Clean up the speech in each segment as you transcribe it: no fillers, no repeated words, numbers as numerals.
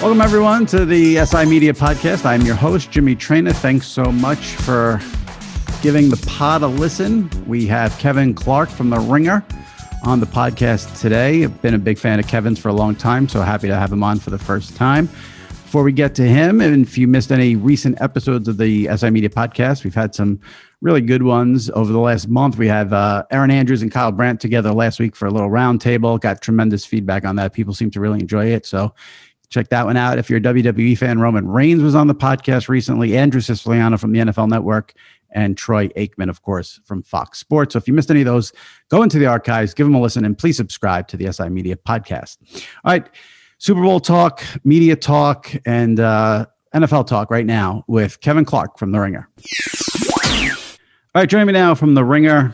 Welcome, everyone, to the SI Media Podcast. I'm your host, Jimmy Traina. Thanks so much for giving the pod a listen. We have Kevin Clark from The Ringer on the podcast today. I've been a big fan of Kevin's for a long time, so happy to have him on for the first time. Before we get to him, and if you missed any recent episodes of the SI Media Podcast, we've had some really good ones over the last month. We have Aaron Andrews and Kyle Brandt together last week for a little roundtable. Got tremendous feedback on that. People seem to really enjoy it, so check that one out. If you're a WWE fan, Roman Reigns was on the podcast recently, Andrew Siciliano from the NFL Network, and Troy Aikman, of course, from Fox Sports. So if you missed any of those, go into the archives, give them a listen, and please subscribe to the SI Media Podcast. All right, Super Bowl talk, media talk, and NFL talk right now with Kevin Clark from The Ringer. All right, joining me now from The Ringer,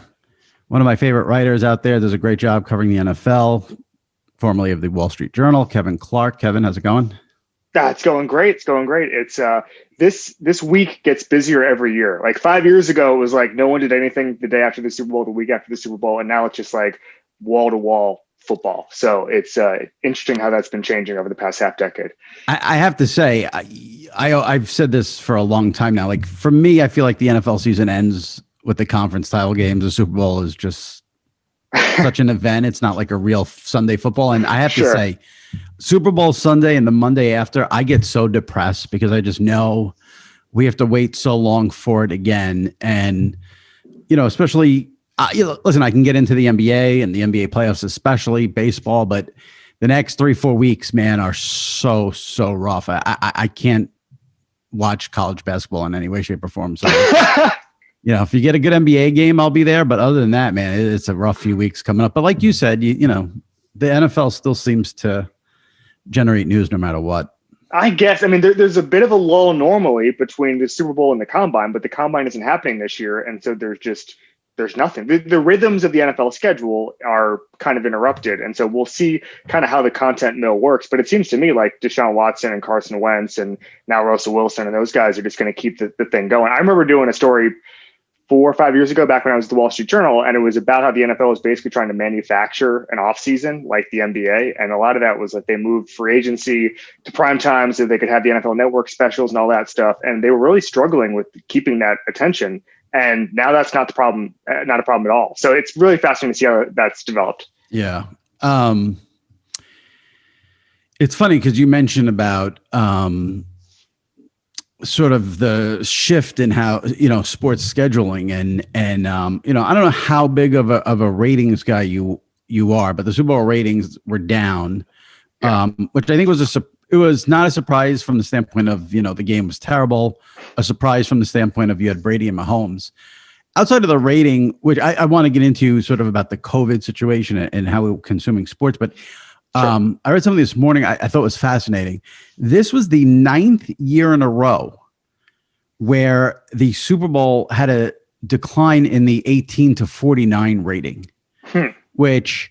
one of my favorite writers out there, does a great job covering the NFL, formerly of the Wall Street Journal, Kevin Clark. Kevin, how's it going? It's going great. It's going great. It's this week gets busier every year. Like 5 years ago, it was like no one did anything the day after the Super Bowl, the week after the Super Bowl, and now it's just like wall to wall football. So it's interesting how that's been changing over the past half decade. I have to say, I've said this for a long time now. Like for me, I feel like the NFL season ends with the conference title games. The Super Bowl is just such an event. It's not like a real Sunday football. And I have to say, Super Bowl Sunday and the Monday after, I get so depressed because I just know we have to wait so long for it again. And, you know, especially, listen, I can get into the NBA and the NBA playoffs, especially baseball, but the next 3-4 weeks, man, are so rough. I can't watch college basketball in any way, shape, or form. So, you know, if you get a good NBA game, I'll be there. But other than that, man, it's a rough few weeks coming up. But like you said, you know, the NFL still seems to generate news no matter what. I guess. I mean, there's a bit of a lull normally between the Super Bowl and the Combine, but the Combine isn't happening this year. And so there's nothing. The rhythms of the NFL schedule are kind of interrupted. And so we'll see kind of how the content mill works. But it seems to me like Deshaun Watson and Carson Wentz and now Russell Wilson and those guys are just going to keep the thing going. I remember doing a story 4 or 5 years ago, back when I was at the Wall Street Journal, and it was about how the NFL was basically trying to manufacture an offseason like the NBA. And a lot of that was that they moved free agency to prime time so they could have the NFL Network specials and all that stuff. And they were really struggling with keeping that attention. And now that's not a problem at all. So it's really fascinating to see how that's developed. Yeah. It's funny because you mentioned about sort of the shift in how, you know, sports scheduling and you know, I don't know how big of a ratings guy you are, but the Super Bowl ratings were down, which I think it was not a surprise from the standpoint of, you know, the game was terrible, a surprise from the standpoint of you had Brady and Mahomes. Outside of the rating, which I want to get into sort of about the COVID situation and how we're consuming sports, but I read something this morning I thought was fascinating. This was the 9th year in a row where the Super Bowl had a decline in the 18 to 49 rating, which,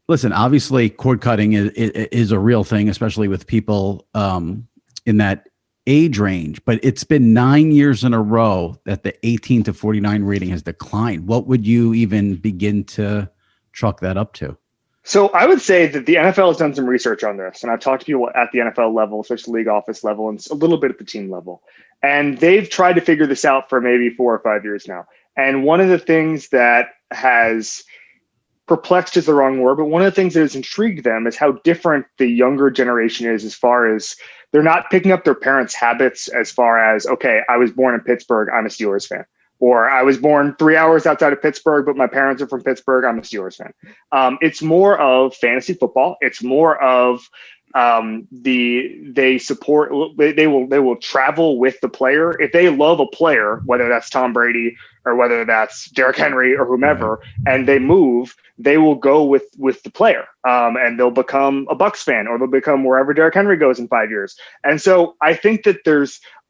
listen, obviously cord cutting is a real thing, especially with people in that age range. But it's been 9 years in a row that the 18 to 49 rating has declined. What would you even begin to chalk that up to? So I would say that the NFL has done some research on this, and I've talked to people at the NFL level, especially league office level, and a little bit at the team level. And they've tried to figure this out for maybe 4 or 5 years now. And one of the things that has perplexed is the wrong word, but one of the things that has intrigued them is how different the younger generation is as far as they're not picking up their parents' habits as far as, okay, I was born in Pittsburgh, I'm a Steelers fan. Or I was born 3 hours outside of Pittsburgh, but my parents are from Pittsburgh, I'm a Steelers fan. It's more of fantasy football. It's more of they will travel with the player. If they love a player, whether that's Tom Brady or whether that's Derrick Henry or whomever, and they move, they will go with the player, and they'll become a Bucs fan, or they'll become wherever Derrick Henry goes in 5 years. And so I think that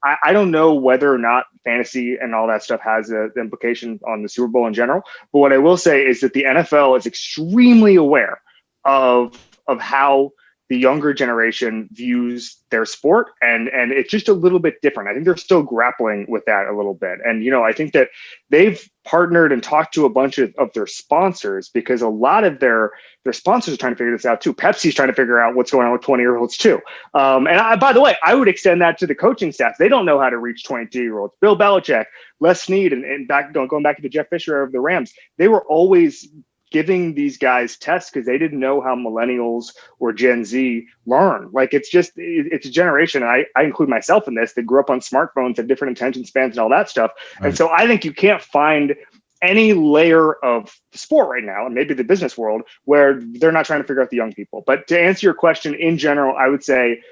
I don't know whether or not fantasy and all that stuff has an implication on the Super Bowl in general. But what I will say is that the NFL is extremely aware of how the younger generation views their sport, and it's just a little bit different. I think they're still grappling with that a little bit. And, I think that they've partnered and talked to a bunch of their sponsors, because a lot of their sponsors are trying to figure this out too. Pepsi's trying to figure out what's going on with 20-year-olds too. By the way, I would extend that to the coaching staff. They don't know how to reach 22-year-olds. Bill Belichick, Les Snead, and going back to the Jeff Fisher era of the Rams, they were always giving these guys tests because they didn't know how millennials or Gen Z learn. Like, it's a generation, and I include myself in this, that grew up on smartphones, had different attention spans and all that stuff. Right. And so I think you can't find any layer of sport right now, and maybe the business world, where they're not trying to figure out the young people. But to answer your question, in general, I would say,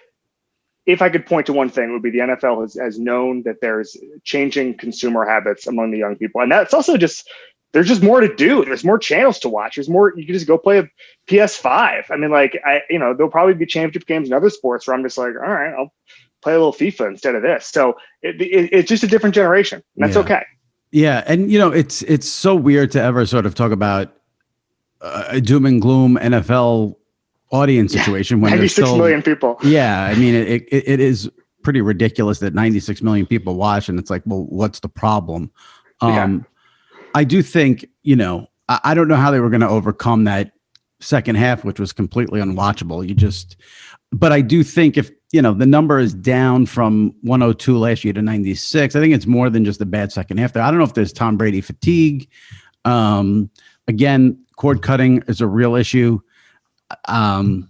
if I could point to one thing, it would be the NFL has known that there's changing consumer habits among the young people. And that's also just, there's just more to do. There's more channels to watch. There's more. You can just go play a PS5. I mean, there'll probably be championship games in other sports where I'm just like, all right, I'll play a little FIFA instead of this. So it's just a different generation. And that's okay. Yeah. And, it's so weird to ever sort of talk about a doom and gloom NFL audience situation when 96 million people. Yeah. I mean, it is pretty ridiculous that 96 million people watch. And it's like, well, what's the problem? I do think, I don't know how they were going to overcome that second half, which was completely unwatchable. But I do think if, the number is down from 102 last year to 96, I think it's more than just a bad second half there. I don't know if there's Tom Brady fatigue. Again, cord cutting is a real issue. So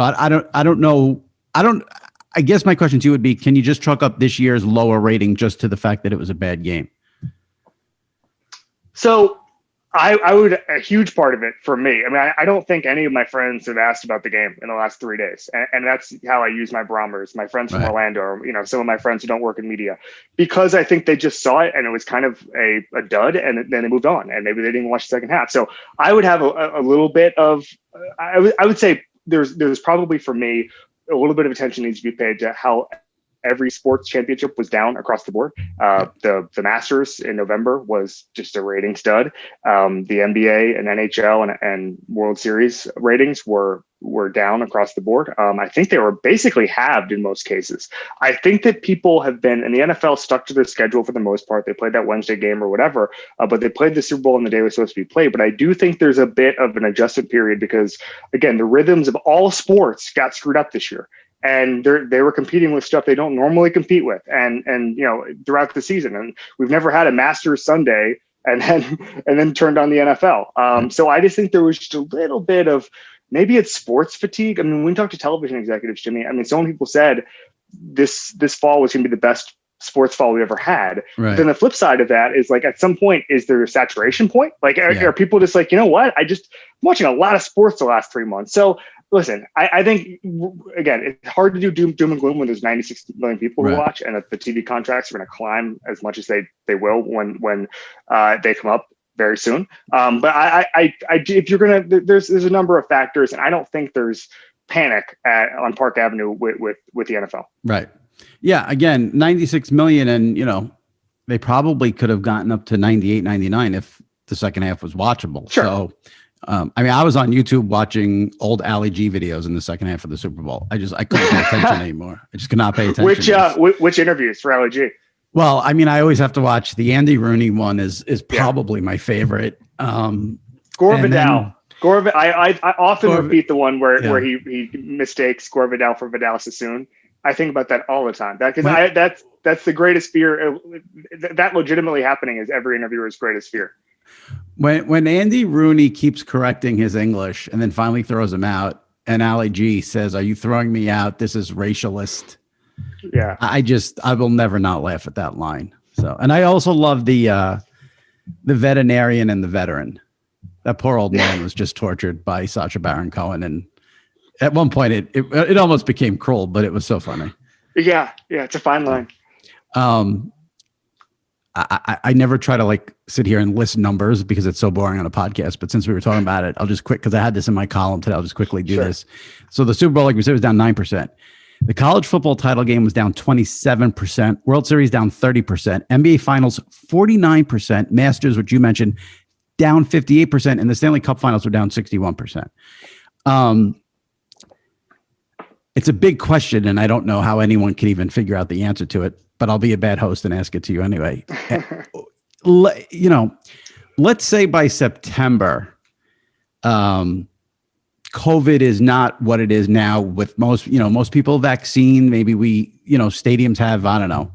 I don't know. I guess my question to you would be, can you just chalk up this year's lower rating just to the fact that it was a bad game? So I would, a huge part of it for me, I mean, I don't think any of my friends have asked about the game in the last 3 days. And that's how I use my barometers, my friends from Orlando, some of my friends who don't work in media, because I think they just saw it and it was kind of a dud, and then they moved on, and maybe they didn't watch the second half. So I would have a little bit of, I would say there's probably, for me, a little bit of attention needs to be paid to how every sports championship was down across the board. The Masters in November was just a rating stud. The NBA and NHL and World Series ratings were down across the board. I think they were basically halved in most cases. I think that people have been, and the NFL stuck to their schedule for the most part. They played that Wednesday game or whatever, but they played the Super Bowl on the day it was supposed to be played. But I do think there's a bit of an adjustment period because, again, the rhythms of all sports got screwed up this year. And they were competing with stuff they don't normally compete with, and throughout the season. And we've never had a Masters Sunday and then turned on the NFL. So I just think there was just a little bit of, maybe it's sports fatigue. I mean, when we talk to television executives, Jimmy, I mean, so many people said this fall was going to be the best sports fall we ever had. Right. Then the flip side of that is, like, at some point, is there a saturation point? Like, are people just like, you know what? I'm watching a lot of sports the last 3 months. So listen, I think, again, it's hard to do doom and gloom when there's 96 million people who watch, and that the TV contracts are going to climb as much as they will when they come up very soon. But I if you're going to, there's a number of factors, and I don't think there's panic on Park Avenue with the NFL. Right. Yeah. Again, 96 million, and they probably could have gotten up to 98, 99 if the second half was watchable. Sure. So. I was on YouTube watching old Ali G videos in the second half of the Super Bowl. I couldn't pay attention anymore. I just could not pay attention. Which interviews for Ali G? Well, I mean, I always have to watch the Andy Rooney one is probably my favorite. Gore Vidal. I often repeat the one where he mistakes Gore Vidal for Vidal Sassoon. I think about that all the time. That's the greatest fear. That legitimately happening is every interviewer's greatest fear. When Andy Rooney keeps correcting his English and then finally throws him out, and Ali G says, "Are you throwing me out? This is racialist." Yeah. I will never not laugh at that line. So, and I also love the veterinarian and the veteran. That poor old man was just tortured by Sacha Baron Cohen, and at one point it almost became cruel, but it was so funny. Yeah, it's a fine line. I never try to sit here and list numbers because it's so boring on a podcast. But since we were talking about it, I'll just because I had this in my column today, I'll just quickly do this. So the Super Bowl, like we said, was down 9%. The college football title game was down 27%. World Series down 30%. NBA Finals 49%. Masters, which you mentioned, down 58%. And the Stanley Cup Finals were down 61%. it's a big question, and I don't know how anyone can even figure out the answer to it, but I'll be a bad host and ask it to you anyway. You know, let's say by September, COVID is not what it is now with most people vaccine. Maybe stadiums have, I don't know,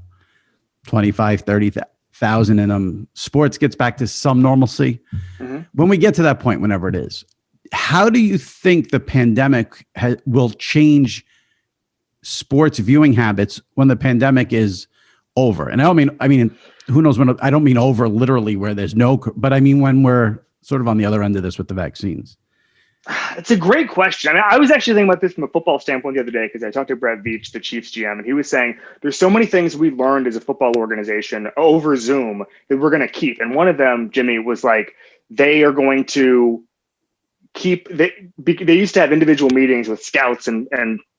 25, 30,000 in them. Sports gets back to some normalcy. Mm-hmm. When we get to that point, whenever it is, how do you think the pandemic will change sports viewing habits when the pandemic is over? And I mean, who knows when? I don't mean over literally where there's but I mean when we're sort of on the other end of this with the vaccines. It's a great question. I mean, I was actually thinking about this from a football standpoint the other day because I talked to Brett Veach, the Chiefs GM, and he was saying there's so many things we learned as a football organization over Zoom that we're going to keep. And one of them, Jimmy, was like they are going to keep. They used to have individual meetings with scouts and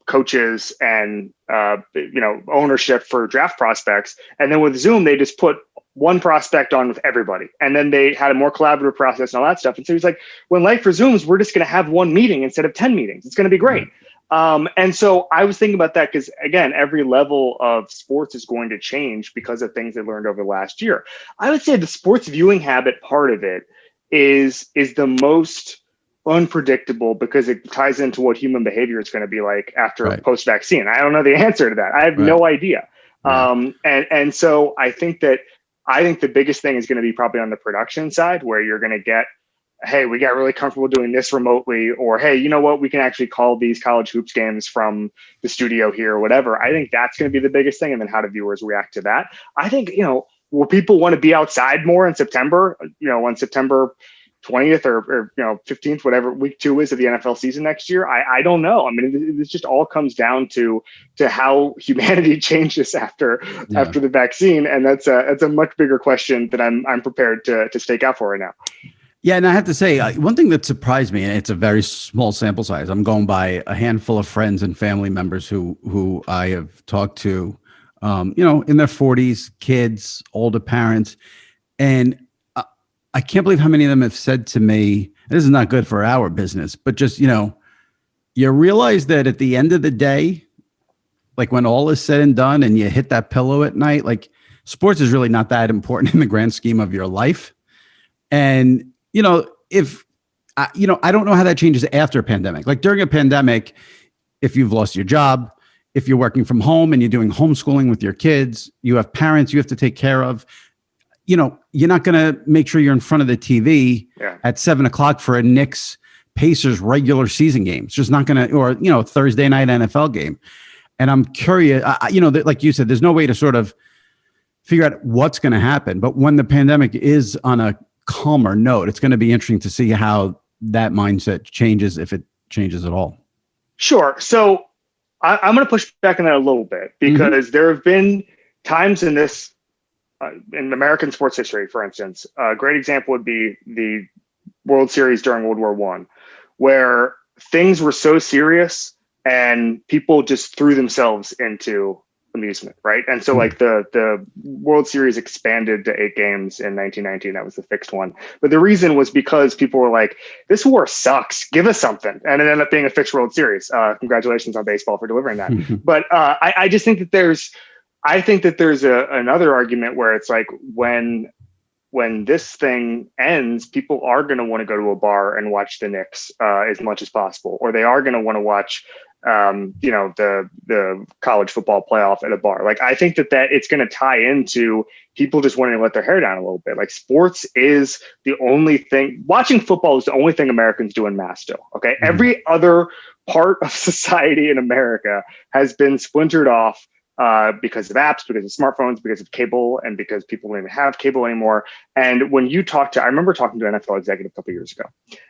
coaches and ownership for draft prospects, and then with Zoom they just put one prospect on with everybody. And then they had a more collaborative process and all that stuff. And so he's like, when life resumes, we're just going to have one meeting instead of 10 meetings. It's going to be great. And so I was thinking about that because, again, every level of sports is going to change because of things they learned over the last year. I would say the sports viewing habit part of it is the most unpredictable because it ties into what human behavior is going to be like after post-vaccine. I don't know the answer to that. I have no idea. And so I think the biggest thing is going to be probably on the production side where you're going to get, hey, we got really comfortable doing this remotely, or, hey, you know what, we can actually call these college hoops games from the studio here or whatever. I think that's going to be the biggest thing. And then how do viewers react to that? I think, will people want to be outside more in September, on September 20th or 15th, whatever week 2 is of the NFL season next year? I don't know. I mean, this just all comes down to how humanity changes after the vaccine. And that's a much bigger question that I'm prepared to stake out for right now. Yeah. And I have to say, one thing that surprised me, and it's a very small sample size, I'm going by a handful of friends and family members who I have talked to, in their 40s, kids, older parents, and I can't believe how many of them have said to me, this is not good for our business, but just, you realize that at the end of the day, like when all is said and done and you hit that pillow at night, like sports is really not that important in the grand scheme of your life. And, if, I don't know how that changes after a pandemic. Like during a pandemic, if you've lost your job, if you're working from home and you're doing homeschooling with your kids, you have parents you have to take care of. You're not going to make sure you're in front of the TV at 7:00 for a Knicks Pacers regular season game. It's just not going to, or, Thursday night NFL game. And I'm curious, like you said, there's no way to sort of figure out what's going to happen. But when the pandemic is on a calmer note, it's going to be interesting to see how that mindset changes, if it changes at all. Sure. So I'm going to push back on that a little bit because there have been times in this, in American sports history, for instance, a great example would be the World Series during World War I, where things were so serious and people just threw themselves into amusement, right? And so like the World Series expanded to 8 games in 1919. That was the fixed one. But the reason was because people were like, this war sucks. Give us something. And it ended up being a fixed World Series. Congratulations on baseball for delivering that. But I just think that there's another argument where it's like when this thing ends, people are going to want to go to a bar and watch the Knicks as much as possible, or they are going to want to watch, the college football playoff at a bar. Like, I think that it's going to tie into people just wanting to let their hair down a little bit. Like, sports is the only thing. Watching football is the only thing Americans do in mass still. Okay, every other part of society in America has been splintered off. Because of apps, because of smartphones, because of cable, and because people don't even have cable anymore. And when you I remember talking to an NFL executive a couple of years ago,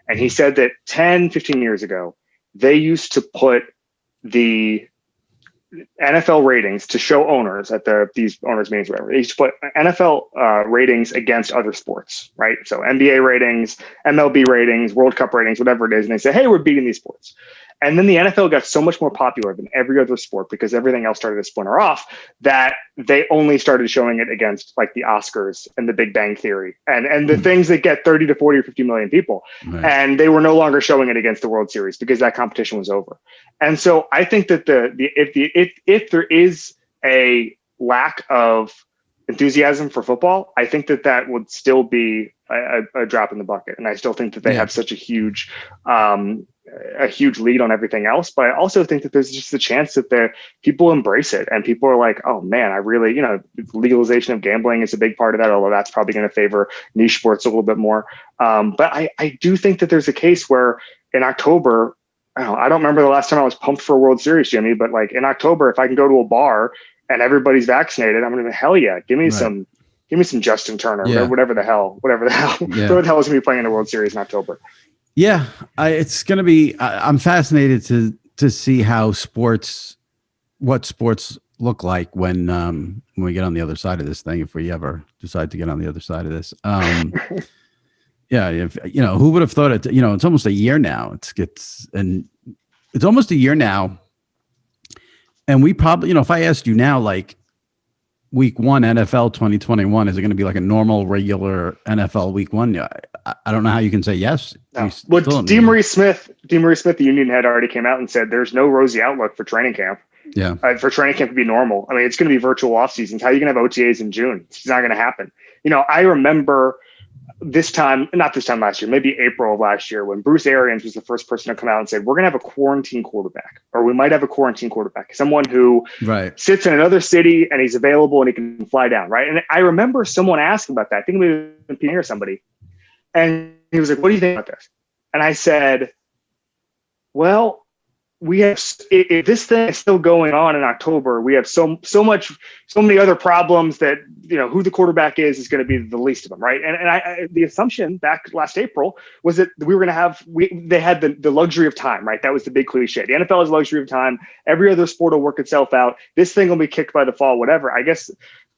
and he said that 10, 15 years ago, they used to put the NFL ratings to show owners at these owners meetings, whatever. They used to put NFL ratings against other sports, right? So NBA ratings, MLB ratings, World Cup ratings, whatever it is. And they say, hey, we're beating these sports. And then the NFL got so much more popular than every other sport because everything else started to splinter off that they only started showing it against like the Oscars and the Big Bang Theory and the things that get 30 to 40 or 50 million people. Right. And they were no longer showing it against the World Series because that competition was over. And so I think that if there is a lack of enthusiasm for football, I think that would still be a drop in the bucket. And I still think that they have such a huge lead on everything else. But I also think that there's just a chance that people embrace it and people are like, oh man, I really, legalization of gambling is a big part of that, although that's probably going to favor niche sports a little bit more. But I do think that there's a case where in October, I don't remember the last time I was pumped for a World Series, Jimmy, but like in October, if I can go to a bar and everybody's vaccinated, I'm going to be, hell yeah, give me some Justin Turner, whatever the hell, whoever the hell is going to be playing in the World Series in October. Yeah, it's going to be. I'm fascinated to see what sports look like when we get on the other side of this thing, if we ever decide to get on the other side of this. Yeah, who would have thought it? It's almost a year now. It's almost a year now, and we probably, if I asked you now, like week 1 NFL 2021, is it going to be like a normal, regular NFL week 1? I don't know how you can say yes. No. Well, DeMaurice Smith, the union head, already came out and said there's no rosy outlook for training camp. Yeah, for training camp to be normal. I mean, it's going to be virtual off seasons. How are you going to have OTAs in June? It's not going to happen. I remember not this time last year, maybe April of last year, when Bruce Arians was the first person to come out and said, we're going to have a quarantine quarterback, or we might have a quarantine quarterback, someone who sits in another city and he's available and he can fly down. Right. And I remember someone asking about that. I think it was Pierre or somebody. And he was like, what do you think about this? And I said, well, if this thing is still going on in October, we have so many other problems that, who the quarterback is going to be the least of them. Right. And the assumption back last April was that we were going to they had the luxury of time, right? That was the big cliche. The NFL has luxury of time. Every other sport will work itself out. This thing will be kicked by the fall, whatever. I guess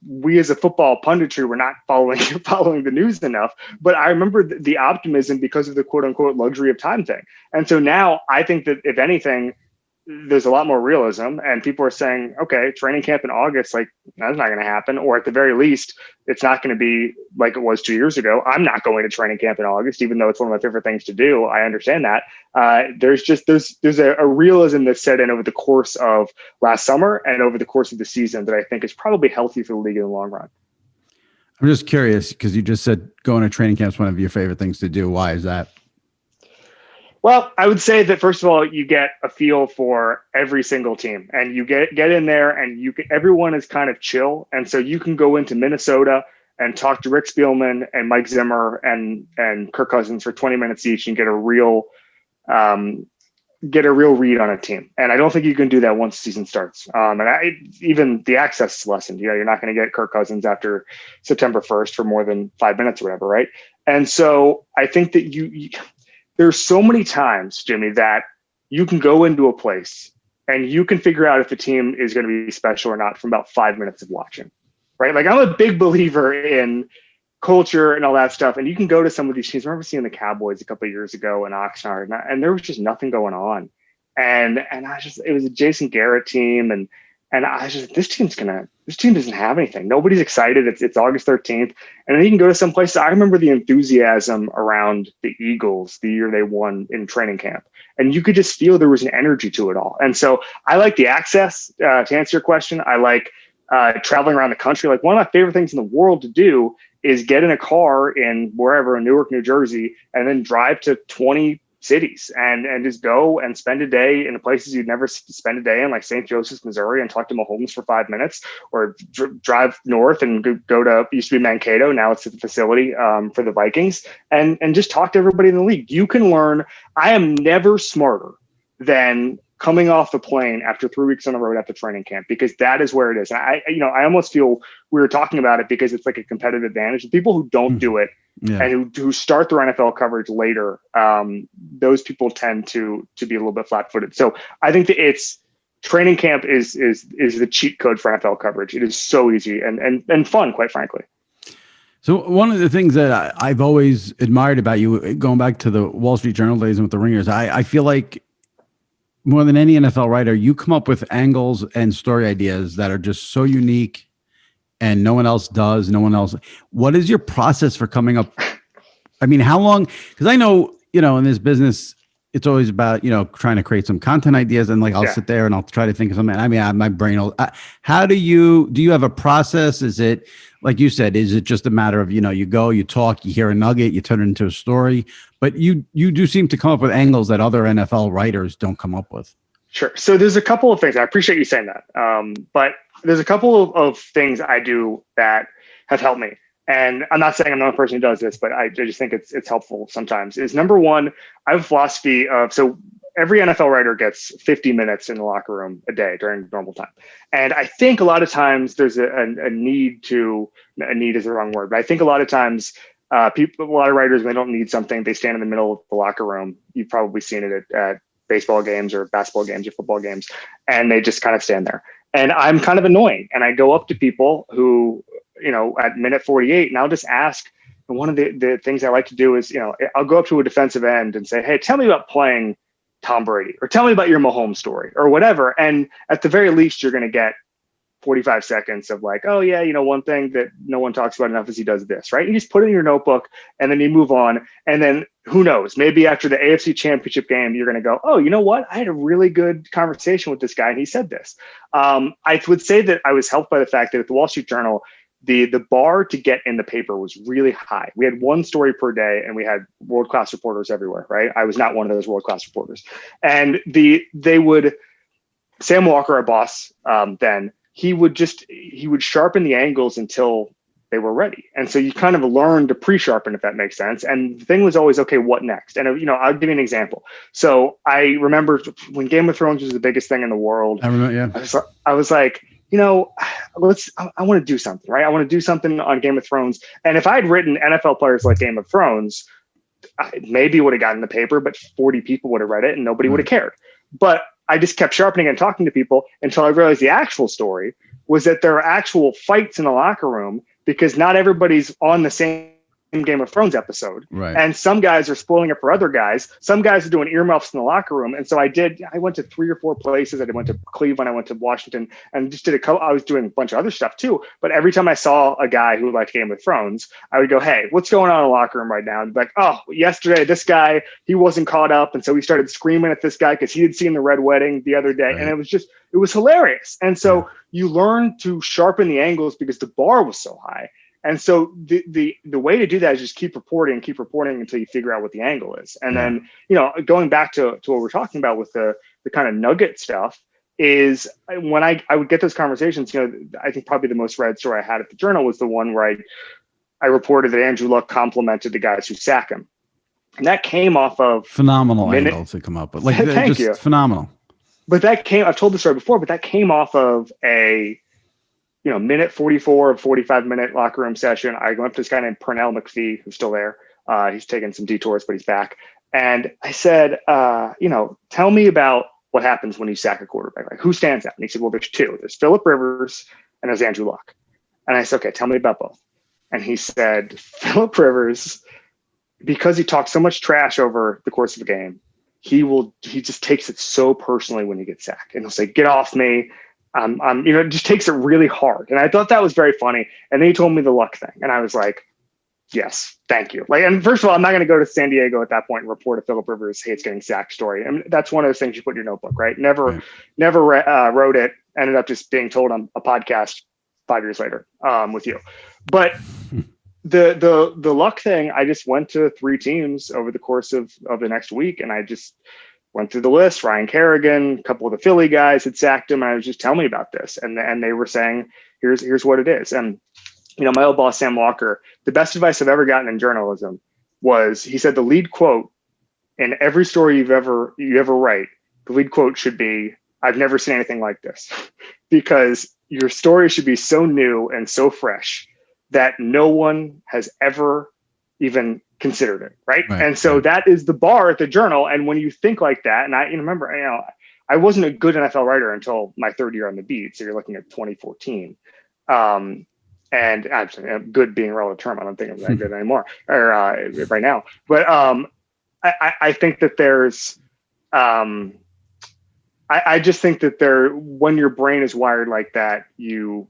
we as a football punditry were not following the news enough, but I remember the optimism because of the quote unquote luxury of time thing. And so now I think that if anything, there's a lot more realism and people are saying, okay, training camp in August, like that's not going to happen. Or at the very least, it's not going to be like it was 2 years ago. I'm not going to training camp in August, even though it's one of my favorite things to do. I understand that. There's a realism that's set in over the course of last summer and over the course of the season that I think is probably healthy for the league in the long run. I'm just curious because you just said going to training camp is one of your favorite things to do. Why is that? Well, I would say that first of all, you get a feel for every single team, and you get in there, and everyone is kind of chill, and so you can go into Minnesota and talk to Rick Spielman and Mike Zimmer and Kirk Cousins for 20 minutes each, and get a real read on a team. And I don't think you can do that once the season starts. Even the access is lessened. You're not going to get Kirk Cousins after September 1st for more than 5 minutes or whatever, right? And so I think that there's so many times, Jimmy, that you can go into a place and you can figure out if the team is going to be special or not from about 5 minutes of watching, right? Like I'm a big believer in culture and all that stuff. And you can go to some of these teams. I remember seeing the Cowboys a couple of years ago in Oxnard, and there was just nothing going on. And it was a Jason Garrett team. And this team doesn't have anything. Nobody's excited. It's August 13th. And then you can go to some places. I remember the enthusiasm around the Eagles the year they won in training camp. And you could just feel there was an energy to it all. And so I like the access to answer your question. I like traveling around the country. Like one of my favorite things in the world to do is get in a car in wherever, in Newark, New Jersey, and then drive to 20 cities and just go and spend a day in the places you'd never spend a day in, like St. Joseph's, Missouri, and talk to Mahomes for 5 minutes, or drive north and go to, used to be Mankato, now it's at the facility for the Vikings, and just talk to everybody in the league. You can learn. I am never smarter than coming off the plane after 3 weeks on the road after training camp, because that is where it is. And I almost feel we were talking about it because it's like a competitive advantage. The people who don't do it and who start their NFL coverage later, those people tend to be a little bit flat-footed. So I think that training camp is the cheat code for NFL coverage. It is so easy and fun, quite frankly. So one of the things that I've always admired about you, going back to the Wall Street Journal days and with the Ringers, I feel like more than any NFL writer, you come up with angles and story ideas that are just so unique and no one else does. No one else. What is your process for coming up? I mean, how long? Because I know, in this business, it's always about, trying to create some content ideas, and I'll sit there and I'll try to think of something. I mean, my brain will, how do you have a process? Is it, like you said, is it just a matter of, you go, you talk, you hear a nugget, you turn it into a story, but you do seem to come up with angles that other NFL writers don't come up with. Sure. So there's a couple of things. I appreciate you saying that. But there's a couple of things I do that have helped me. And I'm not saying I'm the only person who does this, but I just think it's helpful sometimes. Is number one, I have a philosophy of, so every NFL writer gets 50 minutes in the locker room a day during normal time. And I think a lot of times there's a need is the wrong word, but I think a lot of times a lot of writers, when they don't need something, they stand in the middle of the locker room. You've probably seen it at baseball games or basketball games or football games, and they just kind of stand there. And I'm kind of annoying. And I go up to people who, at minute 48, and I'll just ask. And one of the things I like to do is, I'll go up to a defensive end and say, hey, tell me about playing Tom Brady, or tell me about your Mahomes story, or whatever. And at the very least, you're going to get 45 seconds of like, oh yeah, one thing that no one talks about enough is he does this, right? You just put it in your notebook and then you move on. And then who knows, maybe after the AFC Championship game, you're going to go, oh, you know what? I had a really good conversation with this guy and he said this. I would say that I was helped by the fact that at the Wall Street Journal, the bar to get in the paper was really high. We had one story per day and we had world-class reporters everywhere, right? I was not one of those world-class reporters. And Sam Walker, our boss, then, he would sharpen the angles until they were ready. And so you kind of learn to pre-sharpen, if that makes sense. And the thing was always, okay, what next? And, I'll give you an example. So I remember when Game of Thrones was the biggest thing in the world. I remember, yeah. I was like, I want to do something, right? I want to do something on Game of Thrones. And if I had written NFL players like Game of Thrones, maybe it would have gotten in the paper, but 40 people would have read it and nobody would have cared. But I just kept sharpening and talking to people until I realized the actual story was that there are actual fights in the locker room because not everybody's on the same Game of Thrones episode. Right. And some guys are spoiling it for other guys. Some guys are doing earmuffs in the locker room. And so I went to 3 or 4 places. I went to Cleveland, I went to Washington, and just I was doing a bunch of other stuff too. But every time I saw a guy who liked Game of Thrones, I would go, hey, what's going on in the locker room right now? And like, oh, yesterday, this guy, he wasn't caught up. And so he started screaming at this guy because he had seen the Red Wedding the other day. Right. And it was hilarious. And so you learn to sharpen the angles because the bar was so high. And so the way to do that is just keep reporting until you figure out what the angle is. And then, going back to what we're talking about with the kind of nugget stuff is when I would get those conversations, I think probably the most read story I had at the Journal was the one where I reported that Andrew Luck complimented the guys who sack him. And that came off of phenomenal angles to come up with. Like, thank you. Phenomenal. But I've told the story before, but that came off of a minute 44 of 45-minute locker room session. I went up to this guy named Pernell McPhee, who's still there. He's taken some detours, but he's back. And I said, tell me about what happens when you sack a quarterback. Like, who stands out? And he said, well, there's 2. There's Phillip Rivers and there's Andrew Luck. And I said, okay, tell me about both. And he said, Phillip Rivers, because he talks so much trash over the course of a game, he just takes it so personally when he gets sacked. And he'll say, get off me. It just takes it really hard. And I thought that was very funny. And then he told me the Luck thing. And I was like, yes, thank you. And first of all, I'm not going to go to San Diego at that point and report a Phillip Rivers hates getting sacked story. And that's one of those things you put in your notebook, right? Never wrote it. Ended up just being told on a podcast 5 years later with you. But the Luck thing, I just went to 3 teams over the course of the next week. And I just went through the list. Ryan Kerrigan, a couple of the Philly guys had sacked him. And I was just, tell me about this. And they were saying, here's what it is. And, my old boss, Sam Walker, the best advice I've ever gotten in journalism was, he said, the lead quote in every story you ever write, the lead quote should be, I've never seen anything like this, because your story should be so new and so fresh that no one has ever even considered it, right? And so that is the bar at the Journal. And when you think like that, and I remember, I wasn't a good NFL writer until my 3rd year on the beat. So you're looking at 2014. And actually, good being a relative term, I don't think I'm that good anymore, or right now. But I think that there's I just think that when your brain is wired like that, you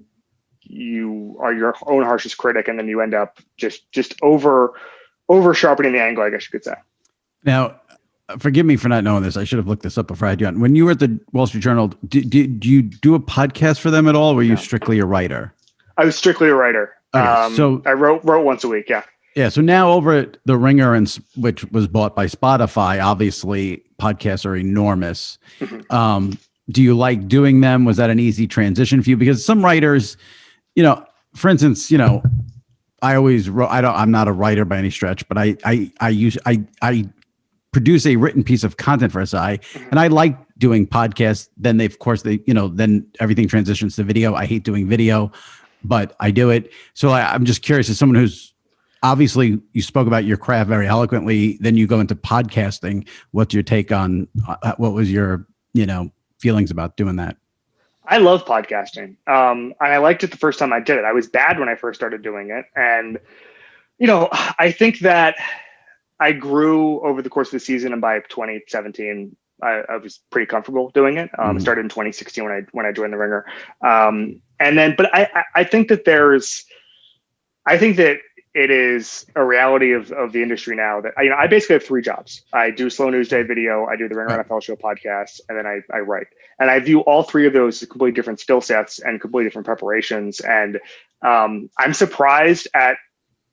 are your own harshest critic, and then you end up just over sharpening the angle, I guess you could say. Now, forgive me for not knowing this. I should have looked this up before I had you on. When you were at the Wall Street Journal, did you do a podcast for them at all? Or were you strictly a writer? I was strictly a writer. Okay, so I wrote once a week. Yeah. Yeah. So now over at The Ringer, which was bought by Spotify, obviously podcasts are enormous. Mm-hmm. Do you like doing them? Was that an easy transition for you? Because some writers, for instance, I always wrote, I'm not a writer by any stretch, but I produce a written piece of content for SI, and I like doing podcasts. Then then everything transitions to video. I hate doing video, but I do it. So I'm just curious, as someone who's obviously, you spoke about your craft very eloquently, then you go into podcasting. What's your take on, what was your, feelings about doing that? I love podcasting. And I liked it the first time I did it. I was bad when I first started doing it. And, I think that I grew over the course of the season, and by 2017, I was pretty comfortable doing it. I started in 2016 when I joined The Ringer. But I think that it is a reality of the industry now that I basically have 3 jobs. I do Slow News Day video, I do the Ringer NFL Show podcast, and then I write. And I view all 3 of those as completely different skill sets and completely different preparations. And I'm surprised at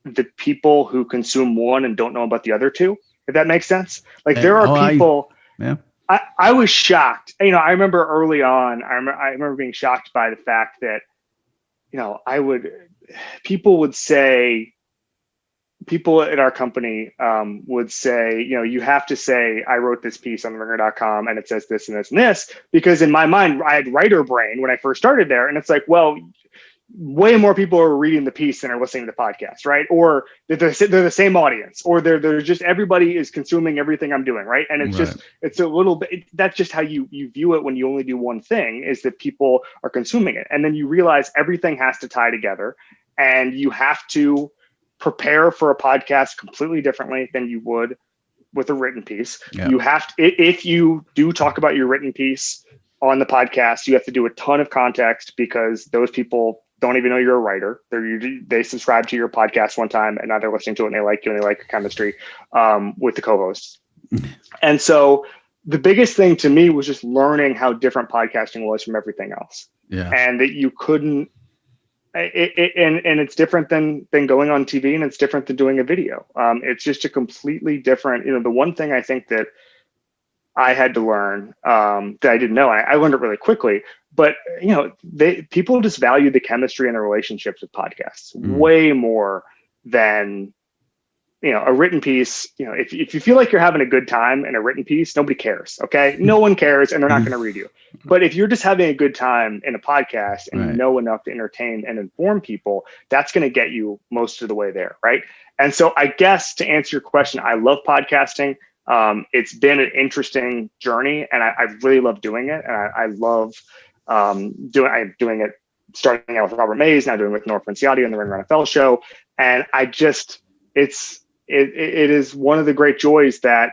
the people who consume one and don't know about the other 2, if that makes sense. Like there are people. I was shocked. I remember early on. I remember being shocked by the fact that people at our company would say, you have to say, I wrote this piece on ringer.com and it says this and this and this, because in my mind, I had writer brain when I first started there. And it's like, well, way more people are reading the piece than are listening to the podcast, right? Or they're the same audience, or they're just, everybody is consuming everything I'm doing, right? And it's it's a little bit, that's just how you view it when you only do one thing, is that people are consuming it. And then you realize everything has to tie together, and you have to prepare for a podcast completely differently than you would with a written piece. Yeah. You have to, if you do talk about your written piece on the podcast, you have to do a ton of context, because those people don't even know you're a writer. They subscribe to your podcast one time, and now they're listening to it and they like you and they like your chemistry with the co-hosts. And so the biggest thing to me was just learning how different podcasting was from everything else. Yeah. And that you couldn't, and it's different than going on TV, and it's different than doing a video. It's just a completely different, the one thing I think that I had to learn that I didn't know, I learned it really quickly, but people just value the chemistry and the relationships with podcasts way more than, a written piece. If you feel like you're having a good time in a written piece, nobody cares. Okay. No one cares, and they're not going to read you. But if you're just having a good time in a podcast and you know enough to entertain and inform people, that's going to get you most of the way there. Right. And so I guess to answer your question, I love podcasting. It's been an interesting journey, and I really love doing it. And I love doing it, starting out with Robert Mays, now doing it with Nor Princiati and the Ringer NFL Show. And it is one of the great joys that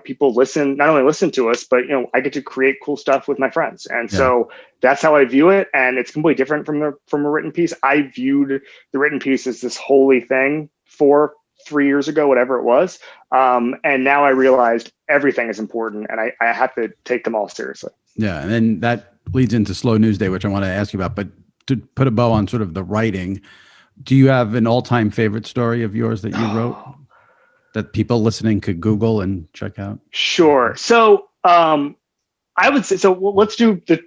people not only listen to us, but I get to create cool stuff with my friends. And so that's how I view it. And it's completely different from a written piece. I viewed the written piece as this holy thing 3 years ago, whatever it was. And now I realized everything is important, and I have to take them all seriously. Yeah. And then that leads into Slow News Day, which I want to ask you about, but to put a bow on sort of the writing, do you have an all-time favorite story of yours that you wrote that people listening could Google and check out? Sure. So I would say, so let's do the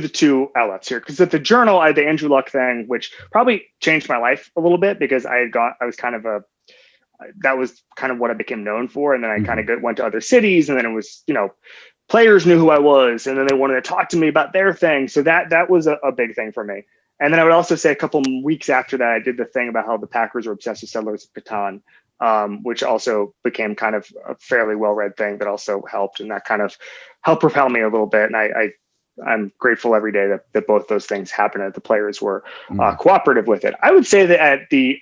2 outlets here, because at the Journal, I had the Andrew Luck thing, which probably changed my life a little bit, because that was kind of what I became known for. And then I kind of went to other cities, and then it was, players knew who I was, and then they wanted to talk to me about their thing. So that was a big thing for me. And then I would also say a couple weeks after that, I did the thing about how the Packers were obsessed with Settlers of Catan, which also became kind of a fairly well-read thing that also helped. And that kind of helped propel me a little bit. And I'm grateful every day that both those things happened, and that the players were cooperative with it. I would say that at the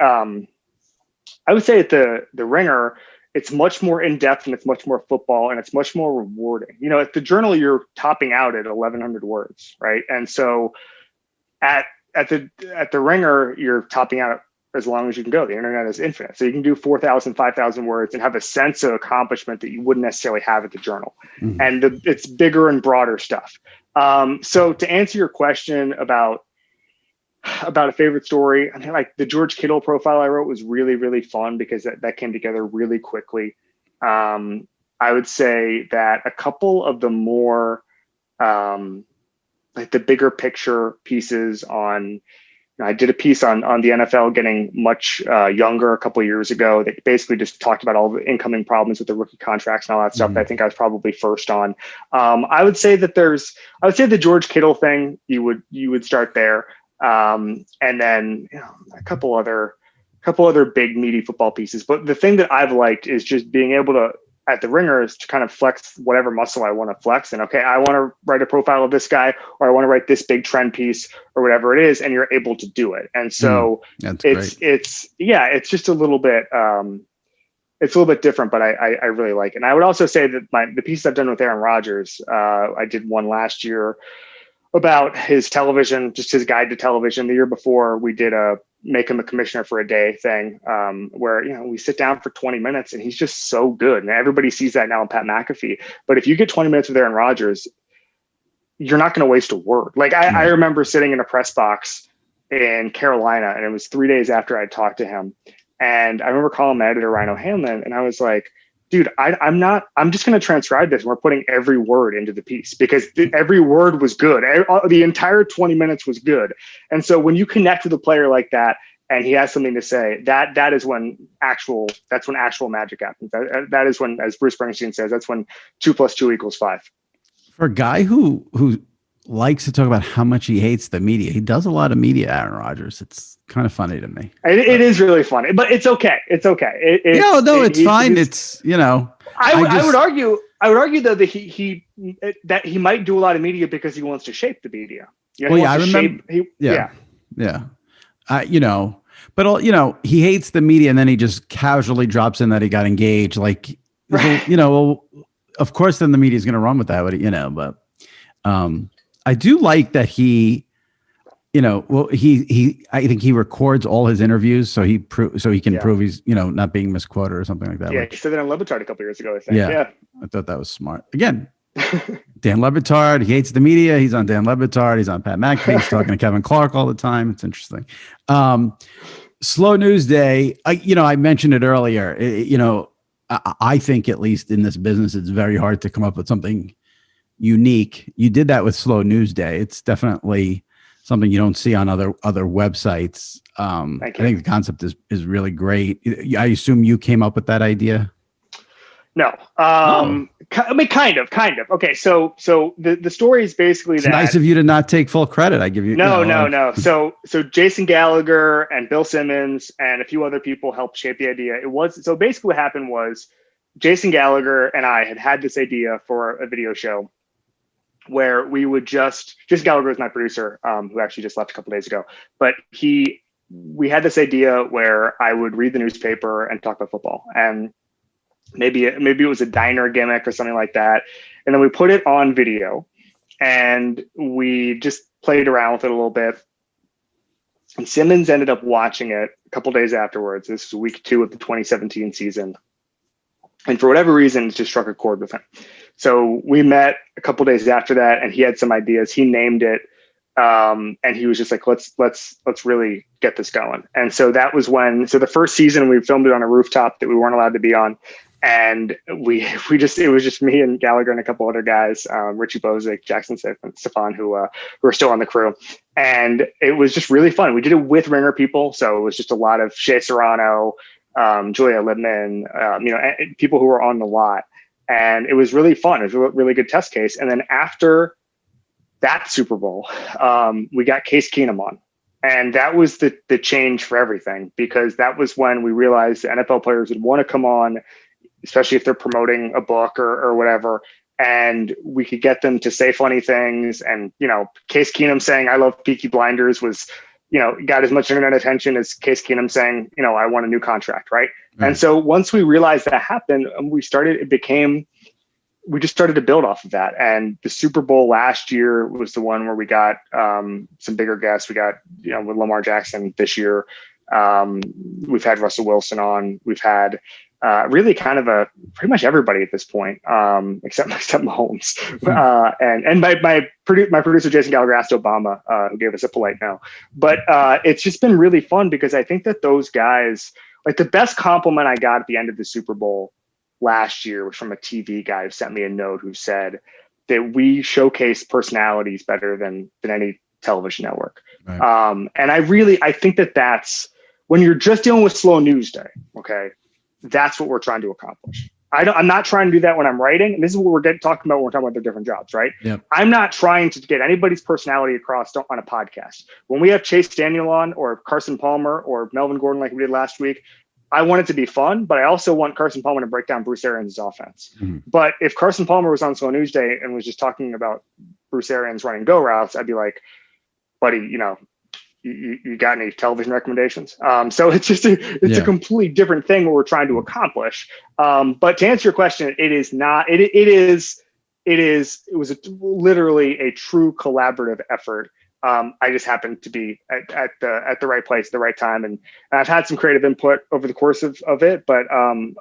Ringer, it's much more in depth and it's much more football and it's much more rewarding. You know, at the Journal, you're topping out at 1,100 words, right? And so at the Ringer, you're topping out as long as you can go. The internet is infinite. So you can do 4,000, 5,000 words and have a sense of accomplishment that you wouldn't necessarily have at the Journal. Mm-hmm. And it's bigger and broader stuff. So to answer your question about a favorite story, I mean, like the George Kittle profile I wrote was really, really fun because that came together really quickly. I would say that a couple of the more like the bigger picture pieces on, I did a piece on the NFL getting much younger a couple of years ago that basically just talked about all the incoming problems with the rookie contracts and all that stuff. Mm-hmm. I think I was probably first on. I would say the George Kittle thing, you would start there. And then a couple other big meaty football pieces. But the thing that I've liked is just being able to, at the Ringer, is to kind of flex whatever muscle I want to flex. And okay, I want to write a profile of this guy, or I want to write this big trend piece, or whatever it is, and you're able to do it. And so it's just a little bit it's a little bit different, but I really like it. And I would also say that the piece I've done with Aaron Rodgers, I did one last year about his television, just his guide to television. The year before, we did a make him a commissioner for a day thing, where we sit down for 20 minutes and he's just so good. And everybody sees that now in Pat McAfee. But if you get 20 minutes with Aaron Rodgers, you're not going to waste a word. Like I remember sitting in a press box in Carolina, and it was 3 days after I talked to him. And I remember calling my editor, Ryan O'Hanlon, and I was like, dude, I'm just going to transcribe this. And we're putting every word into the piece because every word was good. The entire 20 minutes was good. And so when you connect with a player like that and he has something to say, that's when actual magic happens. That is when, as Bruce Springsteen says, that's when 2 + 2 = 5. For a guy who likes to talk about how much he hates the media, he does a lot of media, Aaron Rodgers. It's kind of funny to me. It is really funny, but it's okay. It's okay. It's fine. I would argue though that he might do a lot of media because he wants to shape the media. I remember. But he hates the media, and then he just casually drops in that he got engaged. Like, of course, then the media is going to run with that. But I do like that he. I think he records all his interviews so he can prove he's, not being misquoted or something like that. Yeah, he said that on Le Batard a couple years ago, I think. Yeah. I thought that was smart. Again, Dan Le Batard, he hates the media. He's on Dan Le Batard. He's on Pat McAfee. He's talking to Kevin Clark all the time. It's interesting. Slow news day. I mentioned it earlier. I think at least in this business, it's very hard to come up with something unique. You did that with Slow News Day. It's definitely something you don't see on other websites. I think the concept is really great. I assume you came up with that idea? No. I mean, kind of. Okay, so the story is basically it's nice of you to not take full credit. I give you no. So Jason Gallagher and Bill Simmons and a few other people helped shape the idea. So basically what happened was Jason Gallagher and I had this idea for a video show where we would Jason Gallagher is my producer, who actually just left a couple days ago, but we had this idea where I would read the newspaper and talk about football, and maybe it was a diner gimmick or something like that. And then we put it on video and we just played around with it a little bit. And Simmons ended up watching it a couple days afterwards. This was week 2 of the 2017 season. And for whatever reason, it just struck a chord with him. So we met a couple days after that, and he had some ideas. He named it, and he was just like, "Let's really get this going." And so that was when. So the first season, we filmed it on a rooftop that we weren't allowed to be on, and it was just me and Gallagher and a couple other guys, Richie Bozick, Jackson Stefan, who are still on the crew, and it was just really fun. We did it with Ringer people, so it was just a lot of Shea Serrano, Julia Littman, people who were on the lot. And it was really fun. It was a really good test case. And then after that Super Bowl, we got Case Keenum on. And that was the change for everything, because that was when we realized the NFL players would want to come on, especially if they're promoting a book or whatever. And we could get them to say funny things. And, Case Keenum saying, "I love Peaky Blinders" was got as much internet attention as Case Keenum saying, I want a new contract, right? And so once we realized that happened, we just started to build off of that. And the Super Bowl last year was the one where we got some bigger guests. We got, with Lamar Jackson this year. We've had Russell Wilson on. We've had really kind of pretty much everybody at this point, except Mahomes. And my producer, Jason Gallagher, asked Obama, who gave us a polite no. But it's just been really fun because I think that those guys, like the best compliment I got at the end of the Super Bowl last year was from a TV guy who sent me a note who said that we showcase personalities better than any television network. Right. And I think that's when you're just dealing with slow news day. Okay. That's what we're trying to accomplish. I'm not trying to do that when I'm writing. And this is what we're talking about when we're talking about their different jobs, right? Yep. I'm not trying to get anybody's personality across on a podcast. When we have Chase Daniel on or Carson Palmer or Melvin Gordon, like we did last week, I want it to be fun, but I also want Carson Palmer to break down Bruce Arians' offense. Mm-hmm. But if Carson Palmer was on Slow News Day and was just talking about Bruce Arians running go routes, I'd be like, buddy, you got any television recommendations? So it's just a completely different thing what we're trying to accomplish. But to answer your question, it is not. It was literally a true collaborative effort. I just happened to be at the right place at the right time, and I've had some creative input over the course of it. But